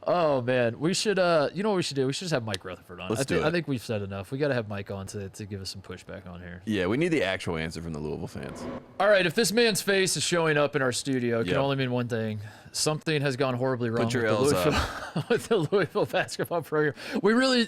Oh man, we should. You know what we should do? We should just have Mike Rutherford on. I think we've said enough. We got to have Mike on to give us some pushback on here. Yeah, we need the actual answer from the Louisville fans. All right, if this man's face is showing up in our studio, it can only mean one thing: something has gone horribly wrong with the Louisville basketball program. We really.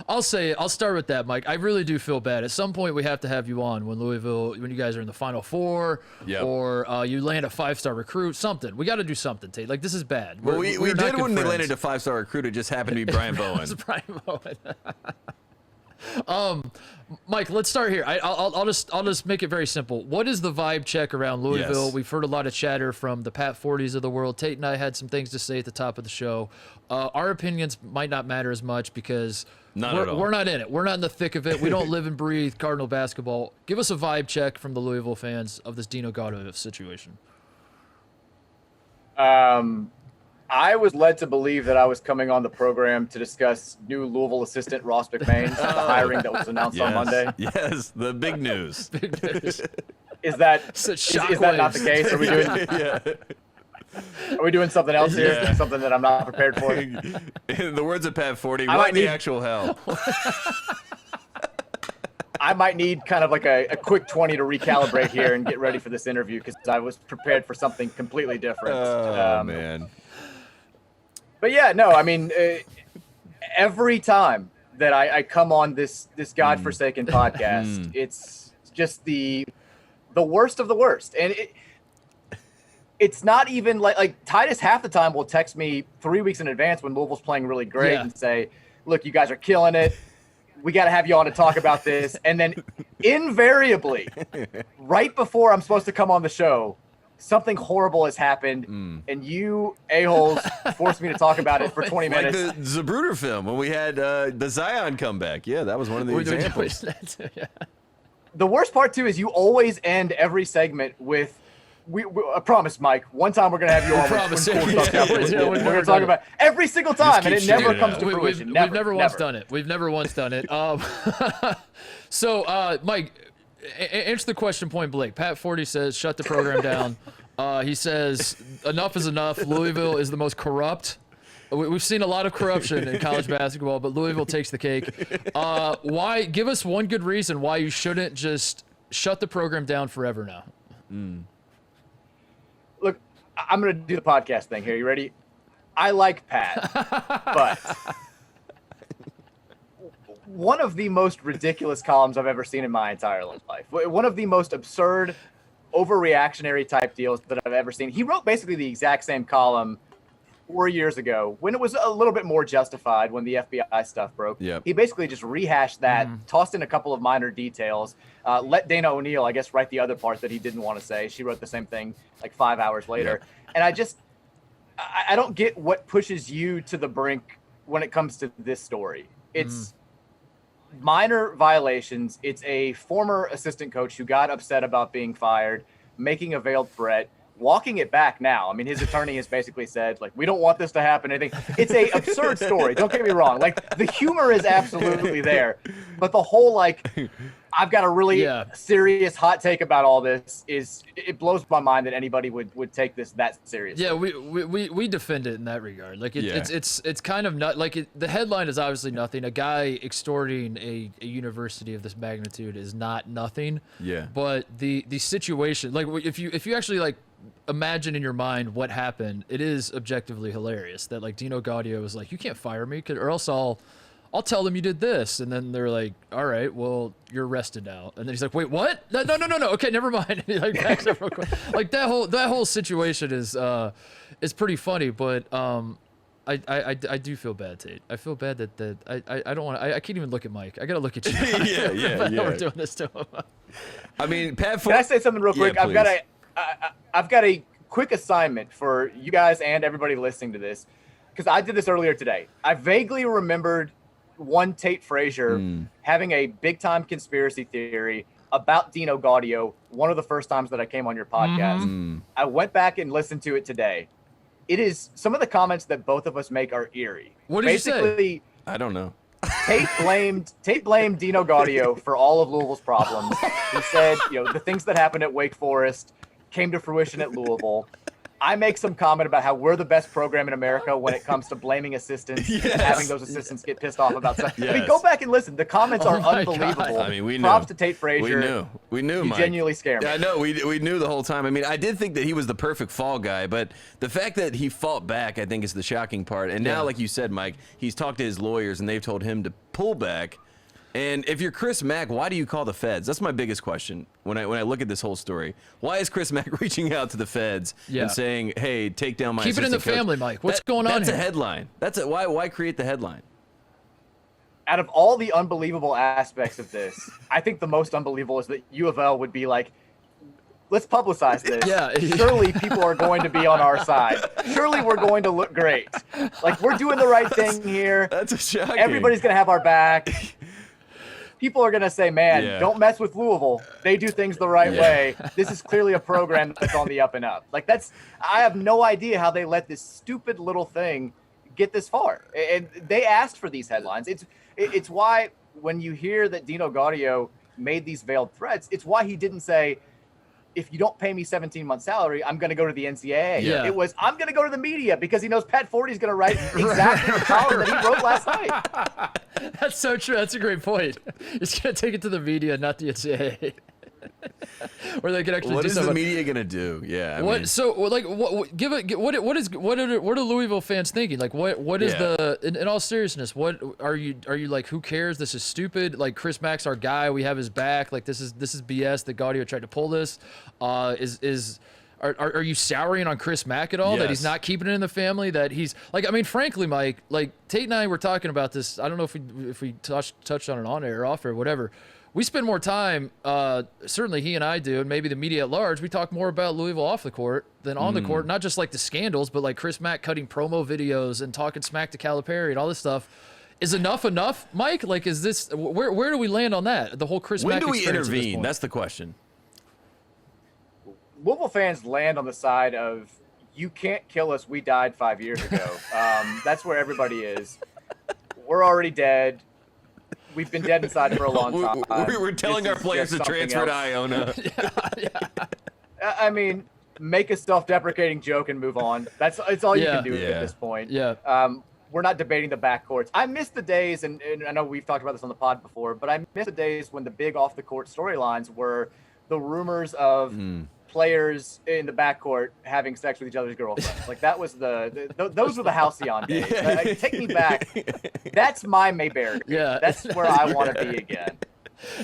I'll start with that, Mike. I really do feel bad. At some point, we have to have you on when you guys are in the Final Four, or you land a 5-star recruit, something. We got to do something, Tate. Like, this is bad. Well, we did when they landed a 5-star recruit. It just happened to be Brian Bowen. It was Brian Bowen. Mike, let's start here. I'll just make it very simple. What is the vibe check around Louisville? We've heard a lot of chatter from the Pat Forties of the world. Tate and I had some things to say at the top of the show. Our opinions might not matter as much because we're not in it. We're not in the thick of it. We don't live and breathe Cardinal basketball. Give us a vibe check from the Louisville fans of this Dino Gaudio situation. I was led to believe that I was coming on the program to discuss new Louisville assistant Ross McMahon's the hiring that was announced on Monday. Yes, the big news. Is that not the case? Are we doing? Are we doing something else here? Something that I'm not prepared for? In the words of Pat Forty, what in the actual hell? I might need kind of like a quick 20 to recalibrate here and get ready for this interview because I was prepared for something completely different. Oh, man. But yeah, no, I mean, every time that I come on this godforsaken podcast, it's just the worst of the worst. And it's not even like Titus half the time will text me 3 weeks in advance when Louisville's playing really great and say, look, you guys are killing it. We got to have you on to talk about this. And then invariably, right before I'm supposed to come on the show, something horrible has happened, and you a-holes forced me to talk about it for 20 minutes. Like the Zapruder film when we had the Zion comeback. Yeah, that was one of the examples. The worst part, too, is you always end every segment with, I promise, Mike, one time we're going to have you on. We're going to talk about every single time, and it never comes to fruition. We've never once done it. We've never once done it. So, Mike, answer the question point blank. Pat Forty says, shut the program down. He says, enough is enough. Louisville is the most corrupt. We've seen a lot of corruption in college basketball, but Louisville takes the cake. Why? Give us one good reason why you shouldn't just shut the program down forever now. Look, I'm going to do the podcast thing here. You ready? I like Pat, but one of the most ridiculous columns I've ever seen in my entire life. One of the most absurd, overreactionary type deals that I've ever seen. He wrote basically the exact same column 4 years ago when it was a little bit more justified when the FBI stuff broke. He basically just rehashed that, tossed in a couple of minor details, let Dana O'Neill, I guess, write the other part that he didn't want to say. She wrote the same thing like 5 hours later. And I don't get what pushes you to the brink when it comes to this story. It's minor violations. It's a former assistant coach who got upset about being fired, making a veiled threat, walking it back now. I mean, his attorney has basically said, like, we don't want this to happen. It's a absurd story. Don't get me wrong. Like, the humor is absolutely there. But the whole, like, I've got a really serious hot take about all this it blows my mind that anybody would take this that seriously. Yeah, we defend it in that regard. Like, it's kind of not like the headline is obviously nothing. A guy extorting a university of this magnitude is not nothing. Yeah. But the situation, like, if you actually like imagine in your mind what happened, it is objectively hilarious that like Dino Gaudio was like, you can't fire me or else I'll tell them you did this. And then they're like, all right, well, you're arrested now. And then he's like, wait, what? No. Okay, never mind. He like backs up real quick. Like that whole situation is pretty funny, but I do feel bad, Tate. I feel bad that I don't want to. I can't even look at Mike. I got to look at you. yeah. We're doing this to him. I mean, Pat. Can I say something real quick? I've got a quick assignment for you guys and everybody listening to this, because I did this earlier today. I vaguely remembered one Tate Frazier having a big-time conspiracy theory about Dino Gaudio one of the first times that I came on your podcast. I went back and listened to it today. It is some of the comments that both of us make are eerie. What did you say? I don't know. Tate blamed Dino Gaudio for all of Louisville's problems. He said, the things that happened at Wake Forest came to fruition at Louisville. I make some comment about how we're the best program in America when it comes to blaming assistants and having those assistants get pissed off about stuff. I mean, go back and listen. The comments are unbelievable. God. I mean, we knew. Props to Tate Frazier. We knew. You Mike. genuinely scare me. Yeah, I know. We knew the whole time. I mean, I did think that he was the perfect fall guy, but the fact that he fought back, I think, is the shocking part. And now, like you said, Mike, he's talked to his lawyers, and they've told him to pull back. And if you're Chris Mack, why do you call the feds? That's my biggest question when I look at this whole story. Why is Chris Mack reaching out to the feds and saying, "Hey, take down my keep it in the coach"? family, Mike? What's going on? That's here? A headline. Why create the headline? Out of all the unbelievable aspects of this, I think the most unbelievable is that U of L would be like, let's publicize this. Surely people are going to be on our side. Surely we're going to look great. Like, we're doing the right thing here. That's a shocking. Everybody's going to have our back. People are going to say, man, don't mess with Louisville. They do things the right way. This is clearly a program that's on the up and up. Like, I have no idea how they let this stupid little thing get this far. And they asked for these headlines. It's why when you hear that Dino Gaudio made these veiled threats, it's why he didn't say, if you don't pay me 17-month salary, I'm going to go to the NCAA. It was, I'm going to go to the media because he knows Pat Forty's going to write exactly the column that he wrote last night. That's so true. That's a great point. He's going to take it to the media, not the NCAA. Or they can actually. What do is something. the media gonna do? Yeah. I what? mean, So like, what are Louisville fans thinking? Like, what is the? In all seriousness, what are you like? Who cares? This is stupid. Like, Chris Mack's our guy. We have his back. Like, this is BS. That Gaudio tried to pull this. Are you souring on Chris Mack at all? That he's not keeping it in the family? That he's like, I mean, frankly, Mike, like Tate and I were talking about this. I don't know if we touched on it on air or off air, whatever. We spend more time, certainly he and I do, and maybe the media at large, we talk more about Louisville off the court than on the court. Not just like the scandals, but like Chris Mack cutting promo videos and talking smack to Calipari and all this stuff. Is enough, Mike? Like, is this, where do we land on that? The whole Chris Mack experience. When do we intervene? That's the question. Louisville fans land on the side of, you can't kill us, we died 5 years ago. That's where everybody is. We're already dead. We've been dead inside for a long time. We're telling our players to transfer to Iona. I mean, make a self-deprecating joke and move on. It's all you can do at this point. We're not debating the backcourts. I miss the days, and I know we've talked about this on the pod before, but I miss the days when the big off-the-court storylines were the rumors of players in the backcourt having sex with each other's girlfriends. Like, that was those were the halcyon days. Like, take me back. That's my Mayberry. That's where I want to be again.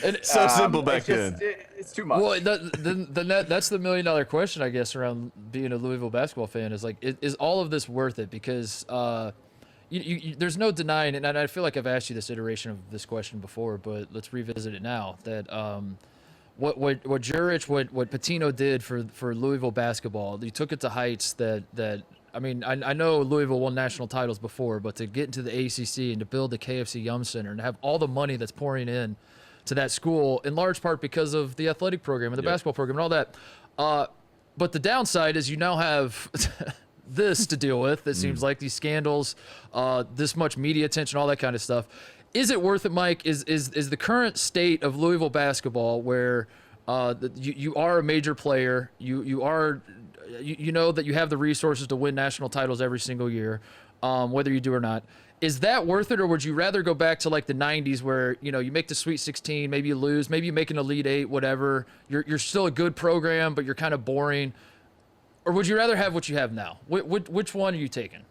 And so simple back then. It's too much. Well, that's the $1 million question, I guess, around being a Louisville basketball fan. Is like, is all of this worth it? Because there's no denying it. And I feel like I've asked you this iteration of this question before, but let's revisit it now. That what Jurich, what Pitino did for Louisville basketball, he took it to heights that I mean, I know Louisville won national titles before, but to get into the ACC and to build the KFC Yum Center and have all the money that's pouring in to that school, in large part because of the athletic program and the basketball program and all that. But the downside is you now have this to deal with. It seems like these scandals, this much media attention, all that kind of stuff. Is it worth it, Mike? Is the current state of Louisville basketball where you are a major player, you know that you have the resources to win national titles every single year, whether you do or not. Is that worth it, or would you rather go back to like the 90s where, you know, you make the Sweet 16, maybe you lose, maybe you make an Elite 8, whatever. You're still a good program, but you're kind of boring. Or would you rather have what you have now? Which one are you taking?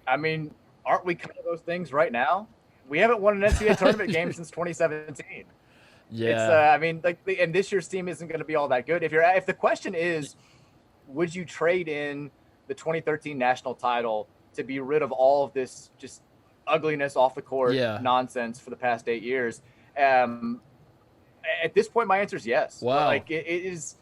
I mean, aren't we kind of those things right now? We haven't won an NCAA tournament game since 2017. Yeah. It's, I mean, like, and this year's team isn't going to be all that good. If the question is, would you trade in the 2013 national title to be rid of all of this just ugliness off the court nonsense for the past 8 years? At this point, my answer is yes. Wow. Like, it is,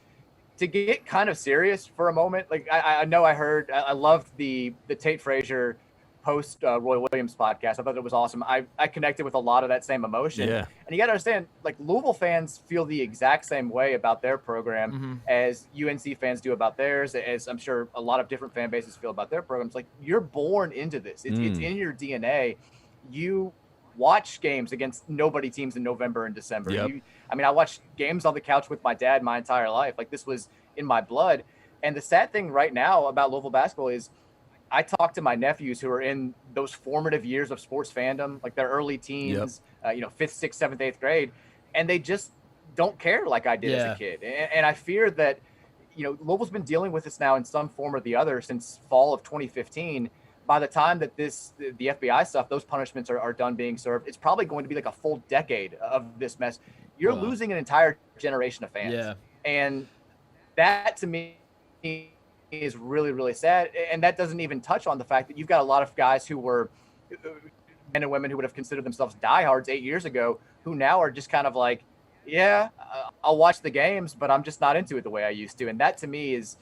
to get kind of serious for a moment. Like, I know I loved the Tate Frazier post Roy Williams podcast. I thought it was awesome. I connected with a lot of that same emotion. Yeah. And you got to understand, like, Louisville fans feel the exact same way about their program as UNC fans do about theirs, as I'm sure a lot of different fan bases feel about their programs. Like, you're born into this. It's in your DNA. You watch games against nobody teams in November and December. I mean, I watched games on the couch with my dad my entire life. Like, this was in my blood. And the sad thing right now about Louisville basketball is I talk to my nephews who are in those formative years of sports fandom, like their early teens, you know, 5th, 6th, 7th, 8th grade, and they just don't care like I did as a kid. And I fear that, you know, Louisville's been dealing with this now in some form or the other since fall of 2015. By the time that the FBI stuff, those punishments are done being served, it's probably going to be like a full decade of this mess. You're losing an entire generation of fans. Yeah. And that to me is really, really sad. And that doesn't even touch on the fact that you've got a lot of guys who were men and women who would have considered themselves diehards 8 years ago, who now are just kind of like, I'll watch the games, but I'm just not into it the way I used to. And that to me is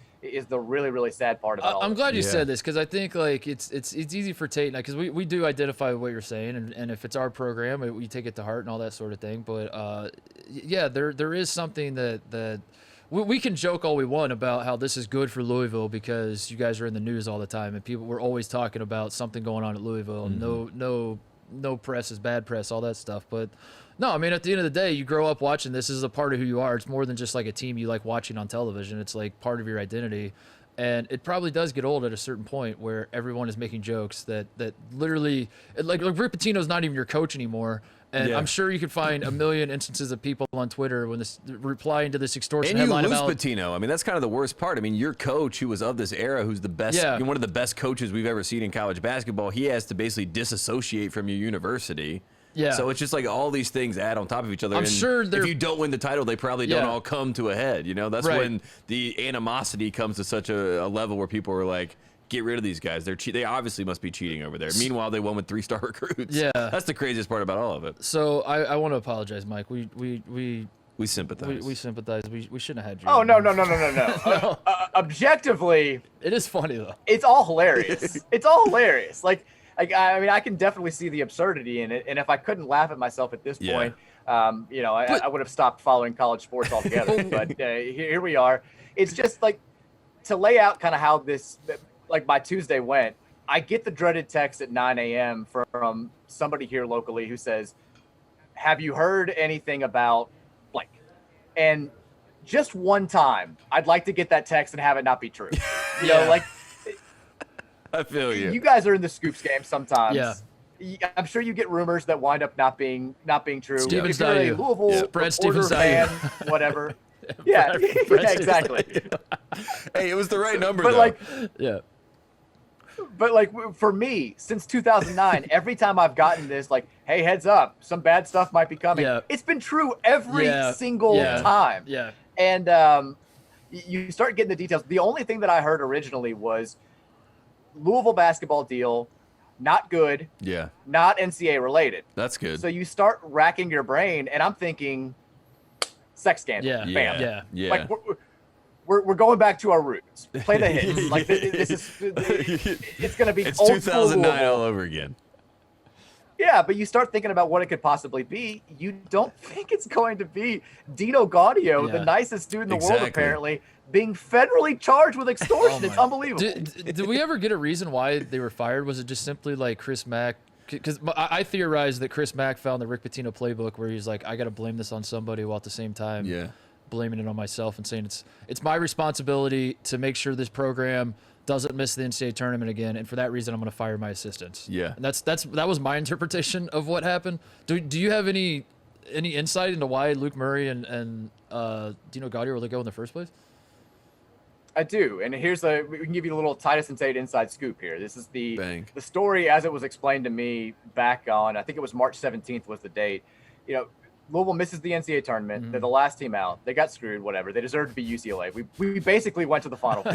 the really, really sad part of it all. I'm glad you said this, because I think like it's easy for Tate now, because we do identify what you're saying, and if it's our program, we take it to heart and all that sort of thing. But there is something that we can joke all we want about how this is good for Louisville because you guys are in the news all the time, and we're always talking about something going on at Louisville. Mm-hmm. No press is bad press, all that stuff. But no, I mean, at the end of the day, you grow up watching this. This is a part of who you are. It's more than just like a team you like watching on television. It's like part of your identity. And it probably does get old at a certain point where everyone is making jokes that literally, like Rick Pitino's not even your coach anymore. And I'm sure you could find a million instances of people on Twitter when replying to this extortion headline about. And you lose Pitino. I mean, that's kind of the worst part. I mean, your coach, who was of this era, who's the best, one of the best coaches we've ever seen in college basketball, he has to basically disassociate from your university. Yeah. So it's just like all these things add on top of each other. I'm sure if you don't win the title, they probably don't all come to a head. You know, that's when the animosity comes to such a level where people are like, get rid of these guys. They obviously must be cheating over there. Meanwhile, they won with 3-star recruits. Yeah. That's the craziest part about all of it. So I want to apologize, Mike. We sympathize. We sympathize. We shouldn't have had you. Oh, no. Objectively, it is funny, though. It's all hilarious. It's all hilarious. Like, I mean, I can definitely see the absurdity in it. And if I couldn't laugh at myself at this point, you know, I would have stopped following college sports altogether. But here we are. It's just like to lay out kind of how this, like my Tuesday went. I get the dreaded text at 9 a.m. from somebody here locally who says, have you heard anything about blank? And just one time, I'd like to get that text and have it not be true. You know, like, I feel you. You guys are in the Scoops game sometimes. Yeah. I'm sure you get rumors that wind up not being true. Stevens value. Louisville Brad Stevens value. Whatever. Yeah, exactly. Hey, it was the right number, but though. But like for me, since 2009, every time I've gotten this, like, hey, heads up, some bad stuff might be coming. Yeah. It's been true every single time. Yeah. And you start getting the details. The only thing that I heard originally was Louisville basketball deal, not good. Yeah. Not NCAA related. That's good. So you start racking your brain, and I'm thinking, sex scandal. Yeah. Bam. Yeah. Like we're going back to our roots. Play the hits. Like this is it's going to be it's old 2009 all over again. Yeah, but you start thinking about what it could possibly be. You don't think it's going to be Dino Gaudio, the nicest dude in the world apparently, being federally charged with extortion. It's unbelievable. Did we ever get a reason why they were fired? Was it just simply like Chris Mack? Because I theorized that Chris Mack found the Rick Pitino playbook where he's like, I got to blame this on somebody, while at the same time blaming it on myself and saying it's my responsibility to make sure this program doesn't miss the NCAA tournament again, and for that reason, I'm going to fire my assistants. Yeah, and that was my interpretation of what happened. Do you have any insight into why Luke Murray and Dino Gaudio were let go in the first place? I do, and we can give you a little Titus and Tate inside scoop here. This is the story as it was explained to me back on, I think it was March 17th was the date. You know, Louisville misses the NCAA tournament. Mm-hmm. They're the last team out. They got screwed, whatever. They deserved to be UCLA. We basically went to the Final Four.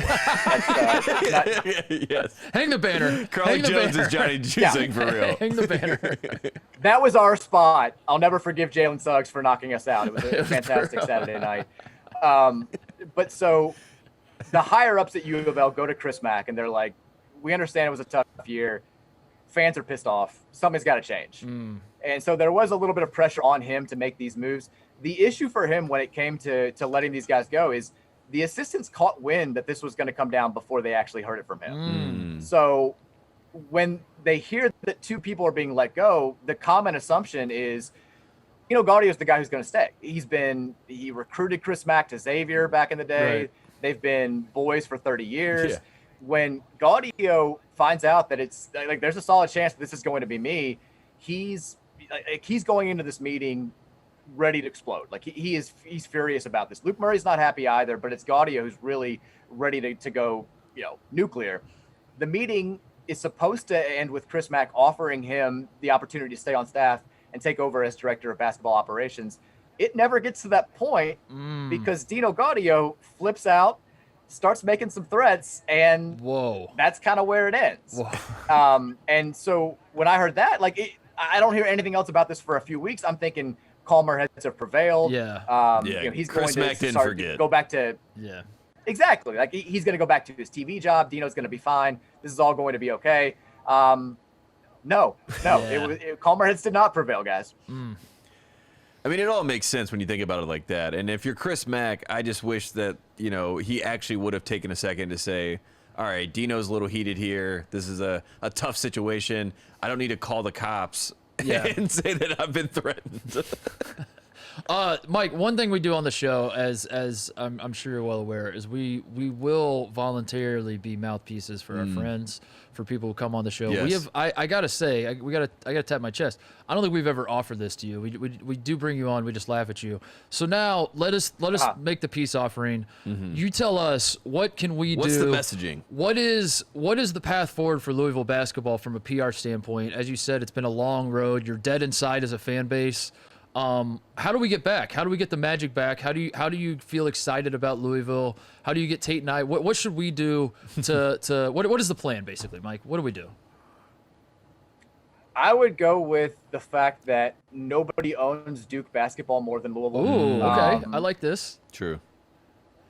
Yes. Hang the banner. Carly Jones is Johnny Juzing for real. Hang the banner. That was our spot. I'll never forgive Jalen Suggs for knocking us out. It was a fantastic Saturday night. But so the higher-ups at U of L go to Chris Mack, and they're like, we understand it was a tough year. Fans are pissed off. Something's got to change. And so there was a little bit of pressure on him to make these moves. The issue for him when it came to letting these guys go is the assistants caught wind that this was going to come down before they actually heard it from him. So when they hear that two people are being let go, the common assumption is, you know, Gaudio is the guy who's going to stay. He recruited Chris Mack to Xavier back in the day. Right. They've been boys for 30 years. Yeah. When Gaudio finds out that it's like there's a solid chance that this is going to be me, he's going into this meeting ready to explode. Like he's furious about this. Luke Murray's not happy either, but it's Gaudio who's really ready to go, nuclear. The meeting is supposed to end with Chris Mack offering him the opportunity to stay on staff and take over as director of basketball operations. It never gets to that point because Dino Gaudio flips out, starts making some threats, and that's kind of where it ends. And so when I heard that, I don't hear anything else about this for a few weeks. I'm thinking calmer heads have prevailed. He's Chris going Mack to didn't go back to exactly. Like he's going to go back to his TV job. Dino's going to be fine. This is all going to be okay. No, calmer heads did not prevail, guys. I mean, it all makes sense when you think about it like that. And if you're Chris Mack, I just wish that, he actually would have taken a second to say, all right, Dino's a little heated here. This is a tough situation. I don't need to call the cops and say that I've been threatened. Mike, one thing we do on the show, as I'm sure you're well aware, is we will voluntarily be mouthpieces for our friends, for people who come on the show. Yes. We have, I gotta say, I gotta tap my chest. I don't think we've ever offered this to you. We do bring you on. We just laugh at you. So now let us make the peace offering. You tell us, what can we do? What's the messaging? What is the path forward for Louisville basketball from a PR standpoint? As you said, it's been a long road. You're dead inside as a fan base. How do we get back? How do we get the magic back? How do you feel excited about Louisville? How do you get Tate and I? What should we do to what is the plan basically, Mike? What do we do? I would go with the fact that nobody owns Duke basketball more than Louisville. Ooh, okay. I like this. True.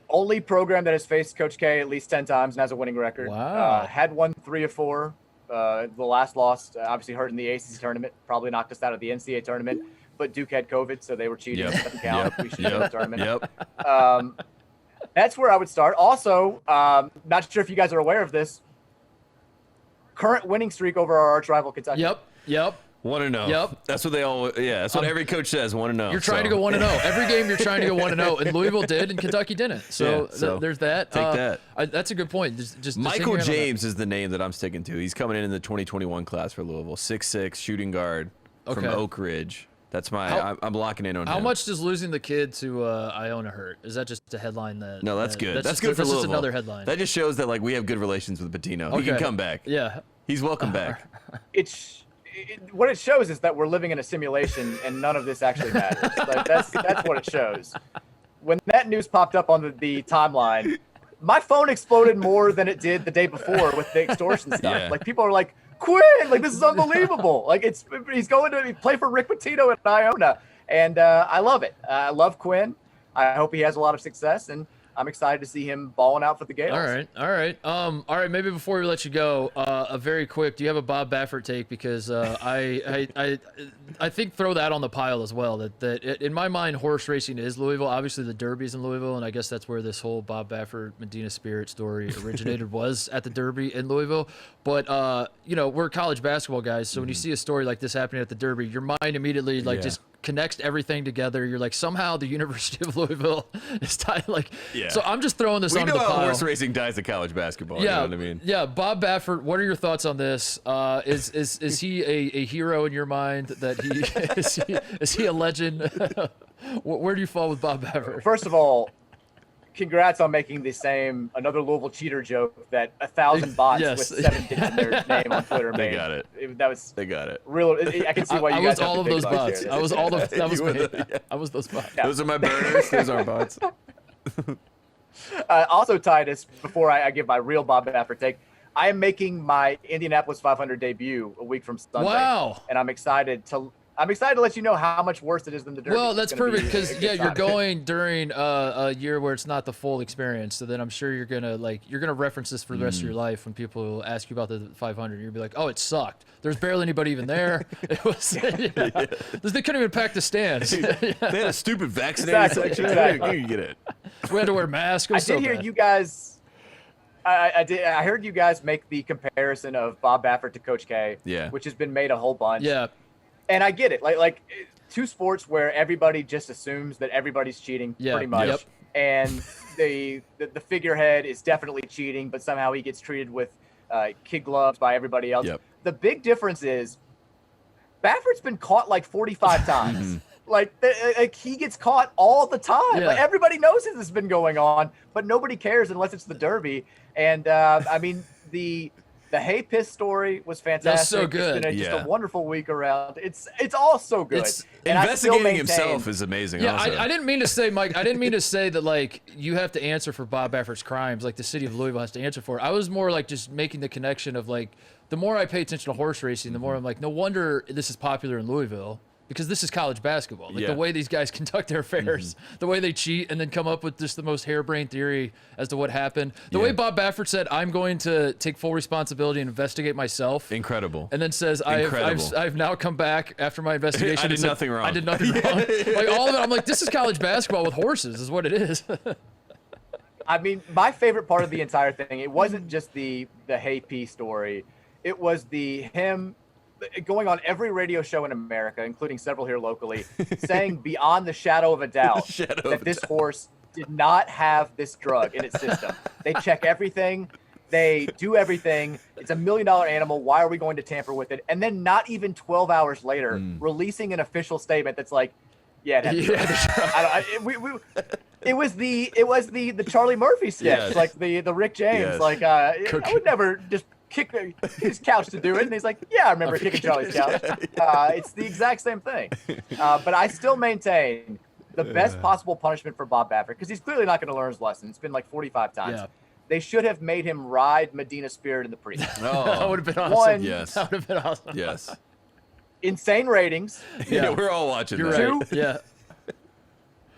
Only program that has faced Coach K at least 10 times and has a winning record. Wow. Had won 3 of 4. The last loss, obviously hurt in the ACC tournament, probably knocked us out of the NCAA tournament. But Duke had COVID, so they were cheating. It doesn't count. We should go to the tournament. That's where I would start. Also, not sure if you guys are aware of this. Current winning streak over our arch rival Kentucky. Yep. 1-0. Yep. That's what they all. Yeah, that's what every coach says. 1-0. You're trying to go 1-0. Every game you're trying to go 1-0, and Louisville did, and Kentucky didn't. So, there's that. Take that. That's a good point. Just Michael James is the name that I'm sticking to. He's coming in the 2021 class for Louisville. 6'6", shooting guard from Oak Ridge. That's I'm locking in on him. How much does losing the kid to Iona hurt? Is that just a headline that? No, that's good. That's good for Louisville. That's just another headline. That just shows that we have good relations with Patino. He can come back. Yeah. He's welcome back. What it shows is that we're living in a simulation and none of this actually matters. That's what it shows. When that news popped up on the timeline, my phone exploded more than it did the day before with the extortion stuff. Yeah. People are like, Quinn, this is unbelievable. He's going to play for Rick Pitino at Iona, and I love it. I love Quinn. I hope he has a lot of success, and I'm excited to see him balling out for the Gales. All right. Maybe before we let you go, a very quick. Do you have a Bob Baffert take? Because I think throw that on the pile as well. That in my mind, horse racing is Louisville. Obviously, the Derby's in Louisville, and I guess that's where this whole Bob Baffert Medina Spirit story originated. Was at the Derby in Louisville. But we're college basketball guys, so when you see a story like this happening at the Derby, your mind immediately just connects everything together. You're like, somehow the University of Louisville is tied. So I'm just throwing this onto the pile. We know how horse racing ties to college basketball. You know what I mean? Yeah, Bob Baffert, what are your thoughts on this? Is he a hero in your mind? That is he a legend? Where do you fall with Bob Baffert? First of all, congrats on making another Louisville cheater joke that 1,000 bots with 7 digits in their name on Twitter made. They got it. They got it. Real. I can see why you guys have all of those bots. I was all the. That was me. I was those bots. Those are my burners. Those are bots. Also, Titus, before I give my real Bob Baffert take, I am making my Indianapolis 500 debut a week from Sunday. Wow. And I'm excited to let you know how much worse it is than the Derby. Well, that's perfect because you're going during a year where it's not the full experience. So then I'm sure you're gonna reference this for the rest of your life when people ask you about the 500. You'll be like, oh, it sucked. There's barely anybody even there. It was. They couldn't even pack the stands. They had a stupid vaccinated section. Exactly. You get it. We had to wear masks. I did hear you guys. I heard you guys make the comparison of Bob Baffert to Coach K, which has been made a whole bunch. Yeah. And I get it. Like two sports where everybody just assumes that everybody's cheating pretty much. and the figurehead is definitely cheating, but somehow he gets treated with kid gloves by everybody else. Yep. The big difference is Baffert's been caught like 45 times. Like he gets caught all the time. Yeah. Like everybody knows this has been going on, but nobody cares unless it's the Derby. And I mean, the hay piss story was fantastic. That's so good. It's been just a wonderful week around. It's all so good. And investigating himself is amazing. Yeah, also. I didn't mean to say, Mike. I didn't mean to say that like you have to answer for Bob Baffert's crimes, like the city of Louisville has to answer for it. I was more like just making the connection of like the more I pay attention to horse racing, the more I'm like, no wonder this is popular in Louisville. Because this is college basketball. Like the way these guys conduct their affairs, the way they cheat and then come up with just the most harebrained theory as to what happened. The way Bob Baffert said, I'm going to take full responsibility and investigate myself. Incredible. And then says, I've now come back after my investigation. I did nothing wrong. I did nothing wrong. Like all of it, I'm like, this is college basketball with horses is what it is. I mean, my favorite part of the entire thing, it wasn't just the Hay P story. It was him going on every radio show in America, including several here locally, saying beyond the shadow of a doubt that this horse did not have this drug in its system. They check everything. They do everything. It's $1 million animal. Why are we going to tamper with it? And then not even 12 hours later, releasing an official statement that's like, yeah, it was the Charlie Murphy sketch, like the Rick James, like I would never just kick his couch to do it, and he's like, yeah, I remember kicking Charlie's couch. It's the exact same thing. But I still maintain the best possible punishment for Bob Baffert, because he's clearly not going to learn his lesson. It's been like 45 times. Yeah. They should have made him ride Medina Spirit in the Preakness. Oh, that would have been awesome. Yes. That would have been awesome. Yes. Insane ratings. Yeah, we're all watching that. Right. Yeah.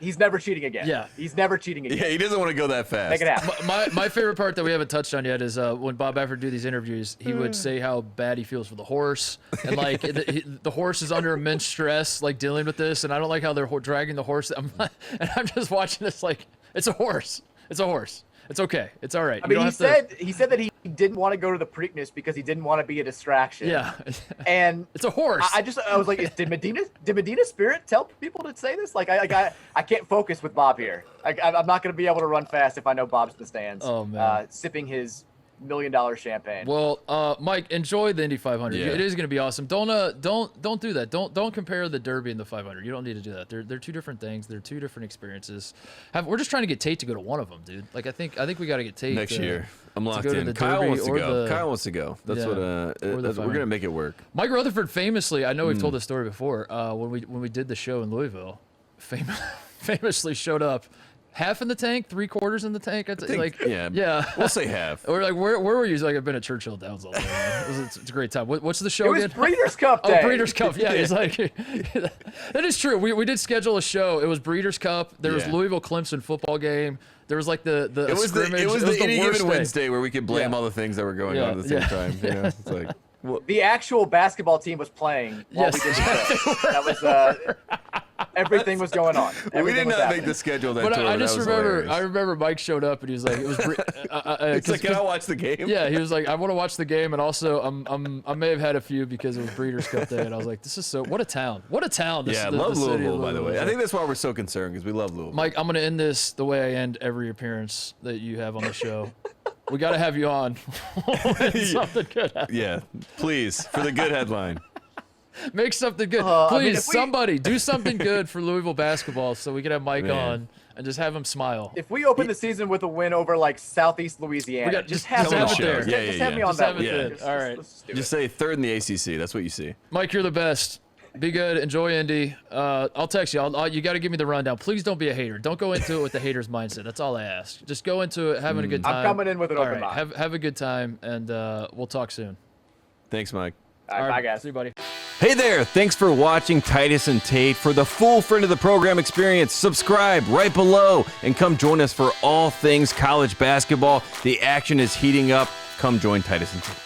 He's never cheating again. Yeah. He's never cheating again. Yeah, he doesn't want to go that fast. Make it happen. My favorite part that we haven't touched on yet is when Bob Baffert do these interviews, he would say how bad he feels for the horse. And, like, the horse is under immense stress, like, dealing with this. And I don't like how they're dragging the horse. And I'm just watching this like, it's a horse. It's a horse. It's okay. It's all right. I mean, he said that he didn't want to go to the Preakness because he didn't want to be a distraction. Yeah. And it's a horse. I was like, did Medina Spirit tell people to say this? Like, I can't focus with Bob here. I'm not going to be able to run fast if I know Bob's in the stands. Oh, man. Sipping his $1 million champagne. Well, Mike, enjoy the Indy 500. Yeah. It is going to be awesome. Don't do that. Don't compare the Derby and the 500. You don't need to do that. They're two different things. They're two different experiences. We're just trying to get Tate to go to one of them, dude. Like I think we got to get Tate next year. I'm locked in. Kyle wants to go. Kyle wants to go. That's what. We're gonna make it work. Mike Rutherford famously, I know we've told this story before. When we did the show in Louisville, famously showed up. Half in the tank, 3/4 in the tank. Yeah. We'll say half. We're like, where were you? He's like, I've been at Churchill Downs all day. It's a great time. What's the show again? It was Breeders' Cup Day. Oh, Breeders' Cup. Yeah, he's like, that is true. We did schedule a show. It was Breeders' Cup. There was Louisville Clemson football game. There was like the scrimmage. It was the any given day. Wednesday where we could blame all the things that were going on at the same time. You know, it's like. Well, the actual basketball team was playing while we did the show. That was everything was going on. We did not make the schedule that but tour. I remember Mike showed up and he was like, it was. It's like, can I watch the game? Yeah, he was like, I want to watch the game, and also I may have had a few because it was Breeders' Cup Day, and I was like, this is what a town. Yeah, love Louisville, by the way. I think that's why we're so concerned, because we love Louisville. Mike, I'm gonna end this the way I end every appearance that you have on the show. We got to have you on. Something good happens. Yeah, please, for the good headline. Make something good. Please, somebody, do something good for Louisville basketball so we can have Mike on and just have him smile. If we open the season with a win over, like, Southeast Louisiana, just have me on there. Just have me on that. All right. Just say third in the ACC. That's what you see. Mike, you're the best. Be good. Enjoy Indy. I'll text you. You got to give me the rundown. Please don't be a hater. Don't go into it with the hater's mindset. That's all I ask. Just go into it having a good time. I'm coming in with an open mind. Have a good time, and we'll talk soon. Thanks, Mike. All right, bye, guys. See you, buddy. Hey there. Thanks for watching Titus and Tate. For the full friend of the program experience, subscribe right below and come join us for all things college basketball. The action is heating up. Come join Titus and Tate.